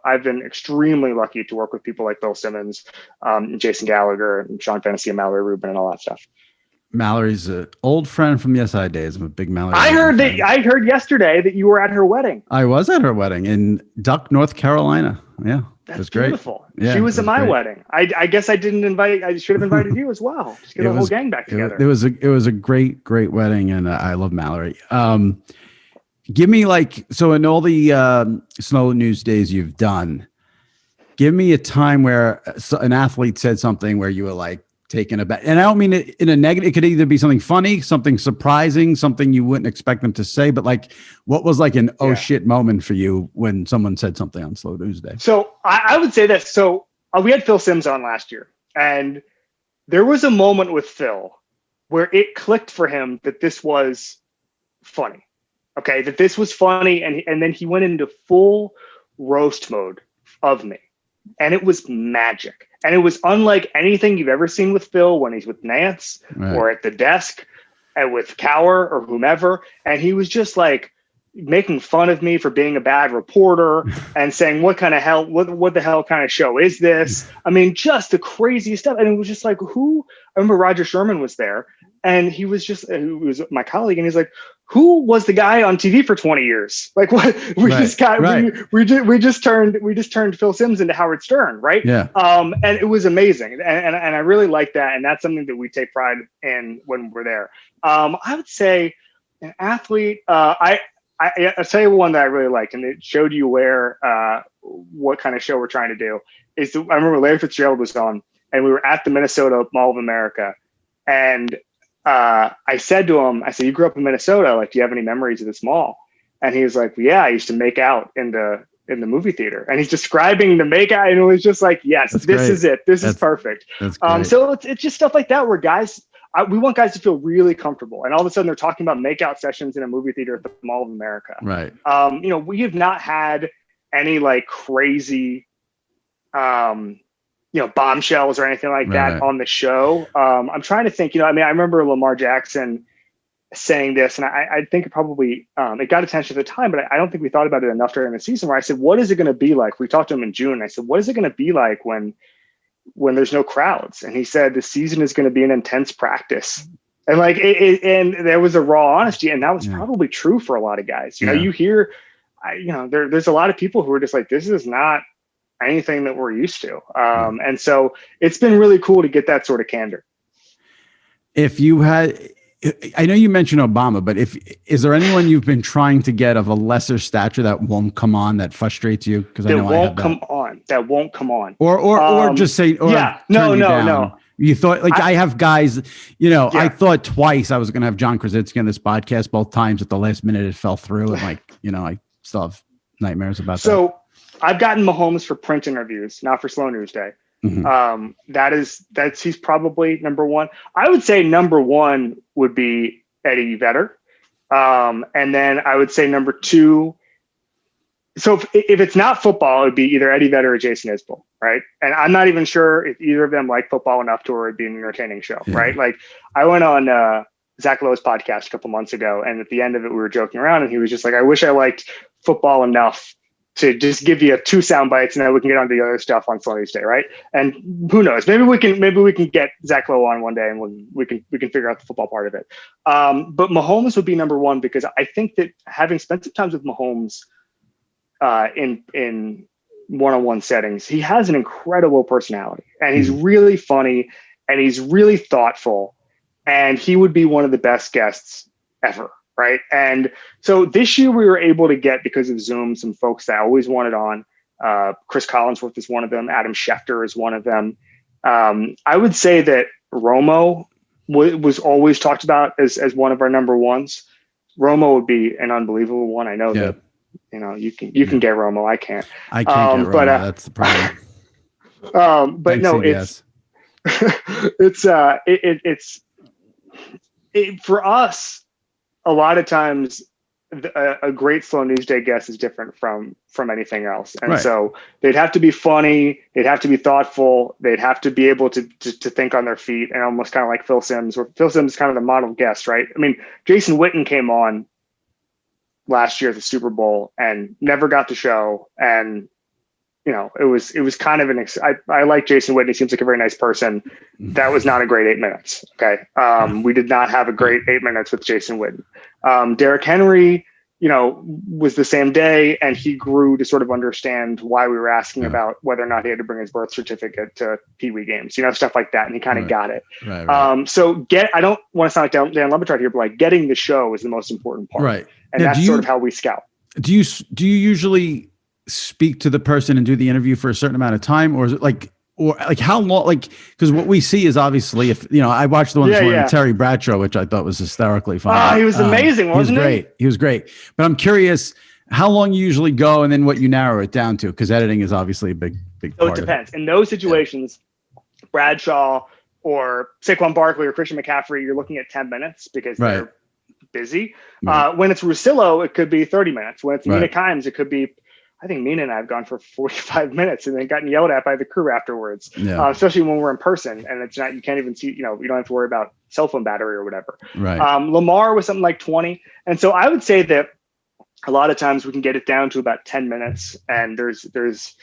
I've been extremely lucky to work with people like Bill Simmons, and Jason Gallagher, and Sean Fennessy, and Mallory Rubin, and all that stuff. Mallory's an old friend from the SI days. I'm a big Mallory. I heard yesterday that you were at her wedding. I was at her wedding in Duck, North Carolina. Yeah, that's it was great. Beautiful. Yeah, she was at my wedding. I guess I didn't invite. I should have invited you as well. Just get the whole gang back together. It was a great wedding, and I love Mallory. Give me so in all the Slow News days you've done, give me a time where an athlete said something where you were like taken aback. And I don't mean it in a negative. It could either be something funny, something surprising, something you wouldn't expect them to say. But what was an oh shit moment for you when someone said something on Slow News Day? So I would say that. So we had Phil Simms on last year, and there was a moment with Phil where it clicked for him that this was funny. Okay, that this was funny, and then he went into full roast mode of me, and it was magic. And it was unlike anything you've ever seen with Phil when he's with Nance or at the desk and with Cower or whomever. And he was just making fun of me for being a bad reporter and saying, what the hell kind of show is this? I mean, just the craziest stuff. And it was just I remember Roger Sherman was there, and he was my colleague. And he's like, who was the guy on TV for 20 years? What we just turned Phil Simms into Howard Stern, right? Yeah. And it was amazing, and I really like that, and that's something that we take pride in when we're there. I would say an athlete. I'll tell you one that I really liked, and it showed you what kind of show we're trying to do. I remember Larry Fitzgerald was on, and we were at the Minnesota Mall of America, and I said to him, you grew up in Minnesota. Do you have any memories of this mall? And he was like, well, yeah, I used to make out in the movie theater. And he's describing the make out, and it was just yes, this great. Is it. This is perfect. So it's just stuff like that where guys, we want guys to feel really comfortable. And all of a sudden they're talking about make out sessions in a movie theater at the Mall of America. Right. We have not had any crazy, bombshells or anything like that on the show. I'm trying to think, I remember Lamar Jackson saying this, and I think it probably, it got attention at the time, but I don't think we thought about it enough during the season, where I said, what is it going to be like? We talked to him in June. And I said, what is it going to be like when there's no crowds? And he said, the season is going to be an intense practice. And and there was a raw honesty. And that was probably true for a lot of guys. You hear, there's a lot of people who are just this is not anything that we're used to. And so it's been really cool to get that sort of candor. If you had, I know you mentioned Obama, but is there anyone you've been trying to get of a lesser stature that won't come on, that frustrates you? Because I know that won't come on. Or just say, no. You thought I have guys, I thought twice I was going to have John Krasinski on this podcast. Both times at the last minute it fell through, and I still have nightmares about that. So I've gotten Mahomes for print interviews, not for Slow News Day. Mm-hmm. He's probably number one. I would say number one would be Eddie Vedder. And then I would say number 2. So if it's not football, it would be either Eddie Vedder or Jason Isbell, right? And I'm not even sure if either of them like football enough to where it'd be an entertaining show, right? Like I went on Zach Lowe's podcast a couple months ago, and at the end of it, we were joking around, and he was just like, "I wish I liked football enough to just give you 2 sound bites, and then we can get on to the other stuff on Slow News Day, right?" And who knows? Maybe we can get Zach Lowe on one day, and we can figure out the football part of it. But Mahomes would be number 1 because I think that having spent some time with Mahomes in one-on-one settings, he has an incredible personality, and he's really funny, and he's really thoughtful, and he would be one of the best guests ever. Right. And so this year we were able to get, because of Zoom, some folks that I always wanted on. Chris Collinsworth is one of them. Adam Schefter is one of them. I would say that Romo was always talked about as one of our number 1s. Romo would be an unbelievable one. I know that, you can get Romo. I can't. I can't get Romo. That's the problem. But thanks, no, CBS. it's for us. A lot of times a great Slow News Day guest is different from anything else. And so they'd have to be funny. They'd have to be thoughtful. They'd have to be able to think on their feet, and almost kind of like Phil Simms, where Phil Simms is kind of the model guest, right? I mean, Jason Witten came on last year at the Super Bowl and never got the show. And, it was kind of I like Jason Witten. He seems like a very nice person. That was not a great 8 minutes. Okay. We did not have a great 8 minutes with Jason Witten. Derrick Henry, was the same day, and he grew to sort of understand why we were asking about whether or not he had to bring his birth certificate to Pee Wee games, stuff like that. And he kind of got it. Right. So I don't want to sound like Dan Lebatard here, but like getting the show is the most important part. Right. And now, that's sort of how we scout. Do you usually speak to the person and do the interview for a certain amount of time, or is it like how long? Like, because what we see is obviously, if I watched the one with Terry Bradshaw, which I thought was hysterically funny. He was amazing, wasn't he? He was great. But I'm curious how long you usually go, and then what you narrow it down to, because editing is obviously a big part. So it depends. In those situations, Bradshaw or Saquon Barkley or Christian McCaffrey, you're looking at 10 minutes because they're busy. When it's Russillo, it could be 30 minutes. When it's Mina Kimes, it could be. I think Mina and I have gone for 45 minutes and then gotten yelled at by the crew afterwards, especially when we're in person and it's not, you can't even see, you don't have to worry about cell phone battery or whatever. Right. Lamar was something like 20. And so I would say that a lot of times we can get it down to about 10 minutes, and there's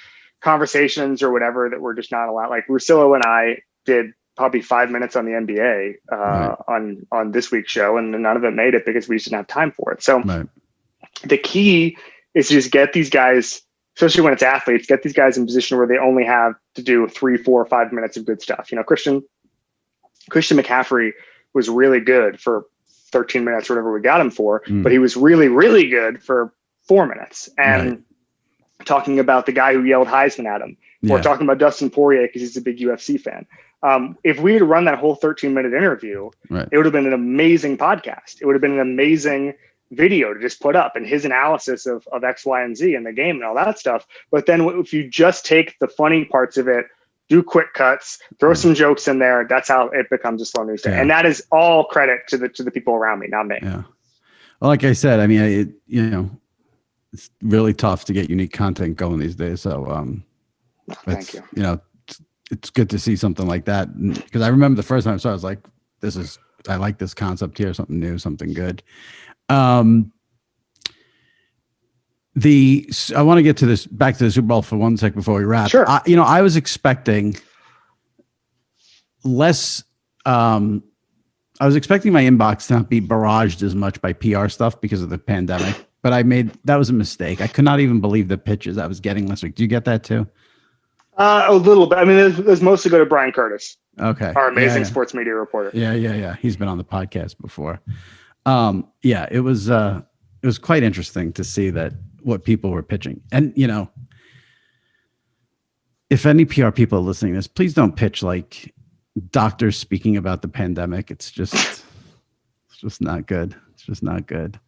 conversations or whatever that we're just not allowed. Like Russillo and I did probably 5 minutes on the NBA on this week's show, and none of it made it because we just didn't have time for it. So the key is to just get these guys, especially when it's athletes, get these guys in position where they only have to do 3, 4, 5 minutes of good stuff. Christian McCaffrey was really good for 13 minutes, or whatever we got him for, but he was really, really good for 4 minutes. And talking about the guy who yelled Heisman at him, or talking about Dustin Poirier because he's a big UFC fan. If we had run that whole 13-minute interview, it would have been an amazing podcast. It would have been an amazing video to just put up, and his analysis of X, Y, and Z in the game and all that stuff. But then if you just take the funny parts of it, do quick cuts, throw some jokes in there, that's how it becomes a Slow News Day. And that is all credit to the people around me, not me. Yeah. Well, like I said, I mean, it's really tough to get unique content going these days. So, thank you. It's good to see something like that, because I remember the first time I saw it, I was like, I like this concept here, something new, something good. I want to get to this, back to the Super Bowl for one sec before we wrap. Sure. I was expecting less. I was expecting my inbox to not be barraged as much by PR stuff because of the pandemic, but that was a mistake. I could not even believe the pitches I was getting last week. Do you get that too? A little bit. I mean, it was mostly go to Brian Curtis. Okay. Our amazing sports media reporter. Yeah. He's been on the podcast before. It was quite interesting to see that what people were pitching. And, if any PR people are listening to this, please don't pitch like doctors speaking about the pandemic. It's just not good. It's just not good.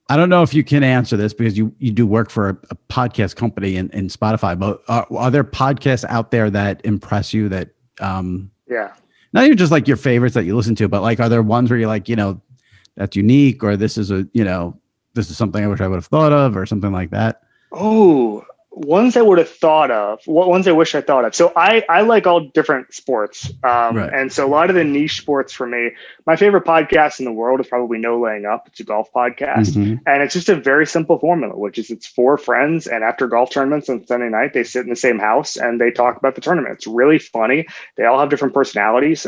I don't know if you can answer this because you do work for a podcast company in Spotify, but are there podcasts out there that impress you that, not even just like your favorites that you listen to, but like, are there ones where you're like, that's unique, or this is this is something I wish I would have thought of, or something like that? Oh, ones I would have thought of. What ones I wish I thought of? So I like all different sports. Right. And so a lot of the niche sports for me, my favorite podcast in the world is probably No Laying Up. It's a golf podcast. And it's just a very simple formula, which is it's four friends. And after golf tournaments on Sunday night, they sit in the same house and they talk about the tournament. It's really funny. They all have different personalities.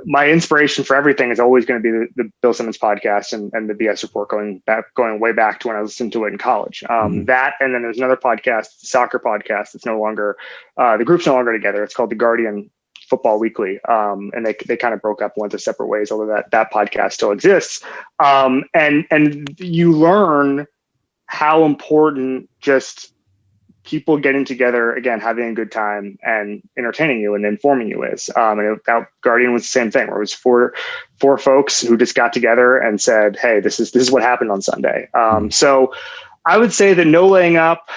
My inspiration for everything is always going to be the Bill Simmons podcast and the BS Report going way back to when I listened to it in college. That, and then there's another podcast, the soccer podcast. It's no longer, the group's no longer together. It's called The Guardian Football Weekly. And they kind of broke up and went to separate ways, although that podcast still exists. And you learn how important just people getting together, again, having a good time and entertaining you and informing you is. And that Guardian was the same thing, where it was four folks who just got together and said, hey, this is what happened on Sunday. So I would say that No Laying Up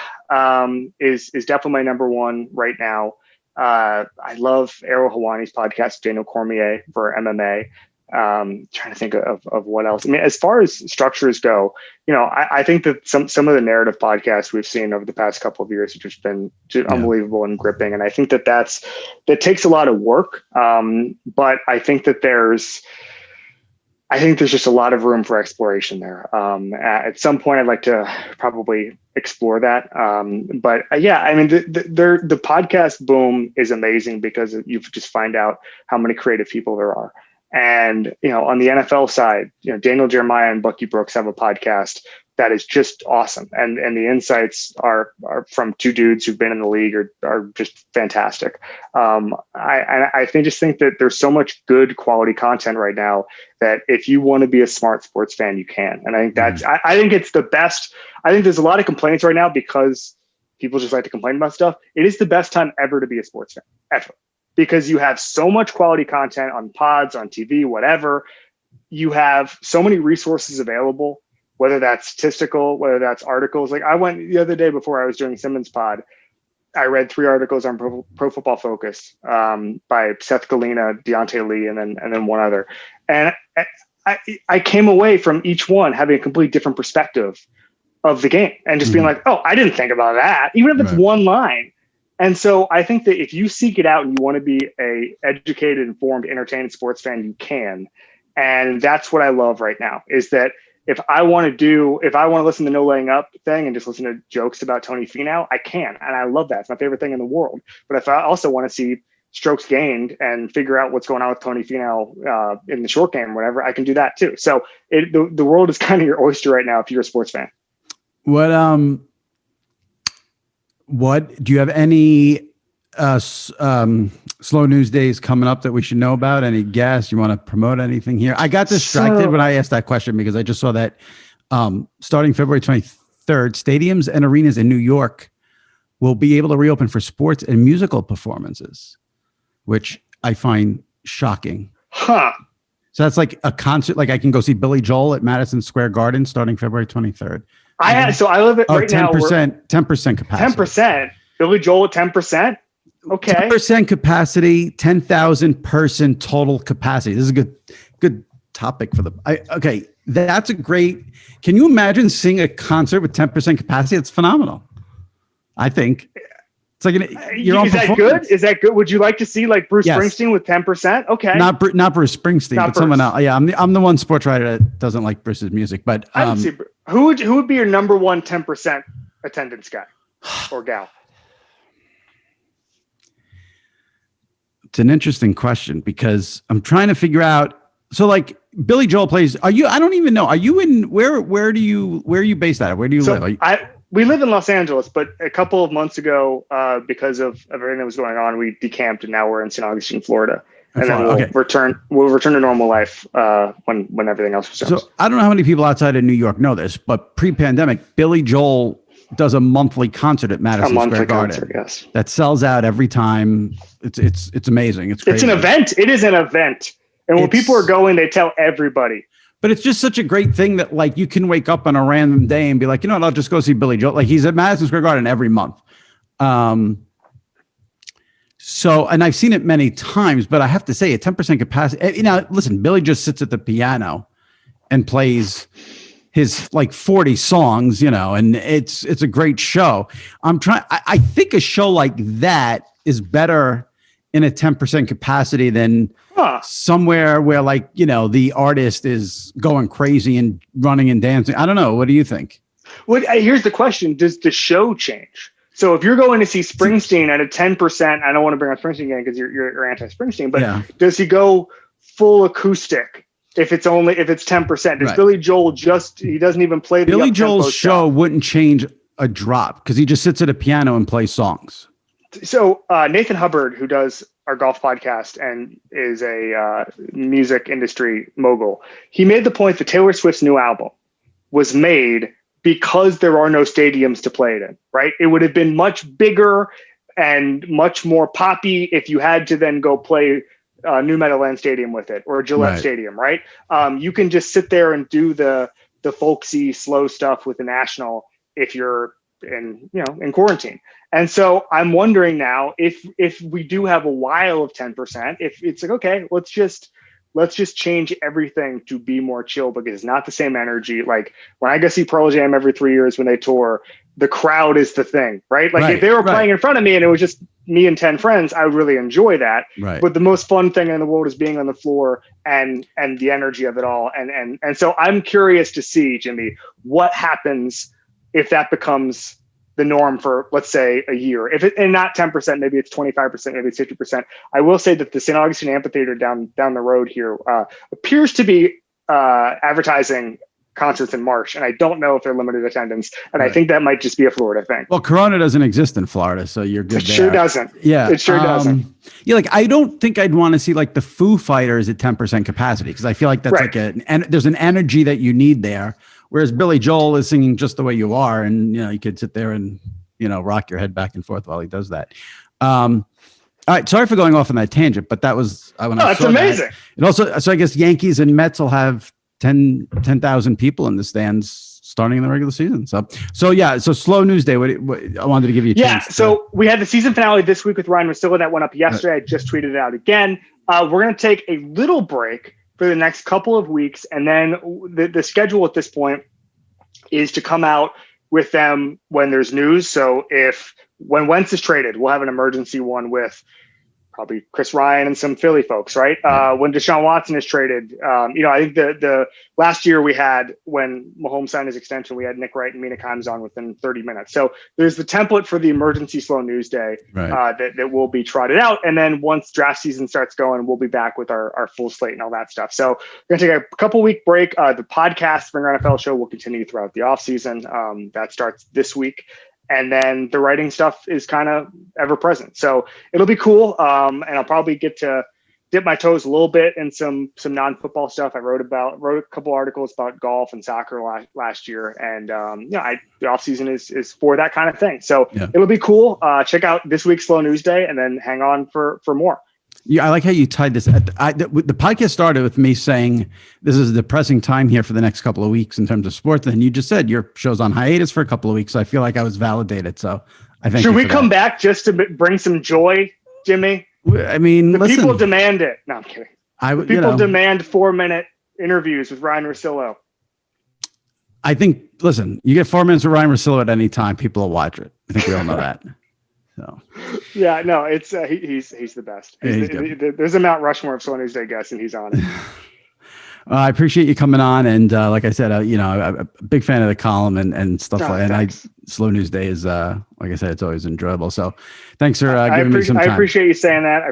is definitely my number one right now. I love Errol Hawani's podcast, Daniel Cormier, for MMA. Trying to think of what else. I mean, as far as structures go, I think that some of the narrative podcasts we've seen over the past couple of years have just been unbelievable and gripping. And I think that takes a lot of work. But I think that there's just a lot of room for exploration there. At some point, I'd like to probably explore that. But I mean, the podcast boom is amazing because you just find out how many creative people there are. And, on the NFL side, Daniel Jeremiah and Bucky Brooks have a podcast that is just awesome. And the insights are from two dudes who've been in the league are just fantastic. I think that there's so much good quality content right now that if you want to be a smart sports fan, you can. And I think I think it's the best. I think there's a lot of complaints right now because people just like to complain about stuff. It is the best time ever to be a sports fan, ever. Because you have so much quality content on pods, on TV, whatever. You have so many resources available, whether that's statistical, whether that's articles. Like I went the other day before I was doing Simmons Pod, I read 3 articles on Pro Football Focus by Seth Galina, Deontay Lee, and then one other. And I came away from each one having a completely different perspective of the game and just being like, oh, I didn't think about that, even if it's one line. And so I think that if you seek it out and you want to be a educated, informed, entertained sports fan, you can. And that's what I love right now is that if I want to listen to No Laying Up thing and just listen to jokes about Tony Finau, I can. And I love that. It's my favorite thing in the world. But if I also want to see strokes gained and figure out what's going on with Tony Finau in the short game, whatever, I can do that too. So the world is kind of your oyster right now if you're a sports fan. What do you have any slow news days coming up that we should know about? Any guests? You want to promote anything here? I got distracted when I asked that question because I just saw that starting February 23rd, stadiums and arenas in New York will be able to reopen for sports and musical performances, which I find shocking. Huh. So that's like a concert. Like I can go see Billy Joel at Madison Square Garden starting February 23rd. I live at right 10%, now. 10% capacity. 10%. Billy Joel at 10%. Okay. 10% capacity, 10,000 person total capacity. This is a good topic for okay. That's a great. Can you imagine seeing a concert with 10% capacity? It's phenomenal. I think it's like is that good? Is that good? Would you like to see like Bruce Springsteen with 10%? Okay. Not Bruce Springsteen, but someone else. Yeah, I'm the one sports writer that doesn't like Bruce's music, but who would be your number one 10% attendance guy or gal? It's an interesting question because I'm trying to figure out. So like Billy Joel plays. I don't even know. Are you in where are you based out of? Where do you live? We live in Los Angeles, but a couple of months ago, because of everything that was going on, we decamped and now we're in St. Augustine, Florida. And then we'll return to normal life when everything else resumes. So I don't know how many people outside of New York know this, but pre-pandemic, Billy Joel does a monthly concert at Madison Square Garden. Yes. That sells out every time. It's amazing. It's crazy. It's an event. It is an event. And when people are going, they tell everybody. But it's just such a great thing that like you can wake up on a random day and be like, you know what, I'll just go see Billy Joel. Like he's at Madison Square Garden every month. So, and I've seen it many times, but I have to say, a 10% capacity. Listen, Billy just sits at the piano and plays his like 40 songs, and it's a great show. I think a show like that is better in a 10% capacity than somewhere where the artist is going crazy and running and dancing. I don't know. What do you think? Well, here's the question. Does the show change? So if you're going to see Springsteen at a 10%, I don't want to bring up Springsteen again because you're anti-Springsteen, but does he go full acoustic? If it's 10%, does Billy Joel he doesn't even play the Billy Joel's show wouldn't change a drop because he just sits at a piano and plays songs. So Nathan Hubbard, who does our golf podcast and is a music industry mogul, he made the point that Taylor Swift's new album was made because there are no stadiums to play it in, right? It would have been much bigger and much more poppy if you had to then go play New Meadowlands Stadium with it or Gillette Stadium, right? You can just sit there and do the folksy, slow stuff with the National if you're in quarantine. And so I'm wondering now if we do have a while of 10%, if it's like, okay, let's just change everything to be more chill because it's not the same energy. Like when I go see Pearl Jam every 3 years when they tour, the crowd is the thing, right? Like if they were playing in front of me and it was just me and 10 friends, I would really enjoy that. Right. But the most fun thing in the world is being on the floor and the energy of it all. And so I'm curious to see, Jimmy, what happens if that becomes the norm for, let's say, a year. And not 10%, maybe it's 25%, maybe it's 50%. I will say that the St. Augustine Amphitheater down the road here appears to be advertising concerts in March, and I don't know if they're limited attendance, and I think that might just be a Florida thing. Well, Corona doesn't exist in Florida, so you're good. It sure doesn't. Yeah, it sure doesn't. Yeah, like I don't think I'd want to see like the Foo Fighters at 10% capacity because I feel like that's and there's an energy that you need there. Whereas Billy Joel is singing just the way you are, and you could sit there and rock your head back and forth while he does that. All right, sorry for going off on that tangent, but that was I saw amazing. That. And also, so I guess Yankees and Mets will have 10,000 people in the stands starting in the regular season. So slow news day. What I wanted to give you a chance. So we had the season finale this week with Ryan Russillo that went up yesterday. I just tweeted it out again. We're going to take a little break for the next couple of weeks. And then the schedule at this point is to come out with them when there's news. So when Wentz is traded, we'll have an emergency one with probably Chris Ryan and some Philly folks, right? When Deshaun Watson is traded, I think the last year we had when Mahomes signed his extension, we had Nick Wright and Mina Kimes on within 30 minutes. So there's the template for the emergency slow news day that will be trotted out. And then once draft season starts going, we'll be back with our full slate and all that stuff. So we're going to take a couple week break. The podcast, Ringer NFL Show, will continue throughout the off season. That starts this week. And then the writing stuff is kind of ever present. So it'll be cool. And I'll probably get to dip my toes a little bit in some non-football stuff. I wrote a couple articles about golf and soccer last year. And the off season is for that kind of thing. So it'll be cool. Check out this week's Slow News Day and then hang on for more. Yeah, I like how you tied this. The podcast started with me saying this is a depressing time here for the next couple of weeks in terms of sports. And you just said your show's on hiatus for a couple of weeks. So I feel like I was validated. So I think. Should we come back just to bring some joy, Jimmy? I mean, people demand it. No, I'm kidding. People demand 4-minute interviews with Ryan Russillo. I think. Listen, you get 4 minutes with Ryan Russillo at any time, people will watch it. I think we all know that. So. Yeah, no, it's he's the best. There's a Mount Rushmore of Slow News Day guests, and he's on it. I appreciate you coming on, and like I said, I'm a big fan of the column and stuff like that. Slow News Day is, like I said, it's always enjoyable. So, thanks for giving me some time. I appreciate you saying that.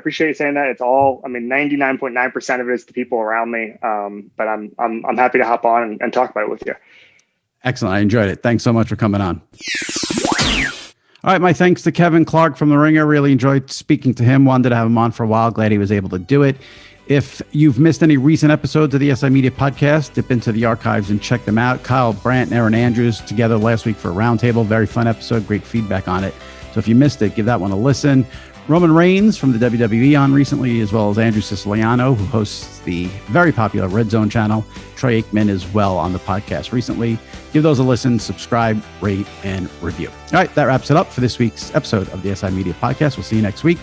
It's all. 99.9% of it is the people around me. But I'm happy to hop on and talk about it with you. Excellent. I enjoyed it. Thanks so much for coming on. All right, my thanks to Kevin Clark from The Ringer. Really enjoyed speaking to him. Wanted to have him on for a while. Glad he was able to do it. If you've missed any recent episodes of the SI Media Podcast, dip into the archives and check them out. Kyle Brandt and Aaron Andrews together last week for a roundtable. Very fun episode. Great feedback on it. So if you missed it, give that one a listen. Roman Reigns from the WWE on recently, as well as Andrew Siciliano, who hosts the very popular Red Zone channel. Troy Aikman as well on the podcast recently. Give those a listen, subscribe, rate, and review. All right, that wraps it up for this week's episode of the SI Media Podcast. We'll see you next week.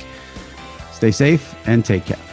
Stay safe and take care.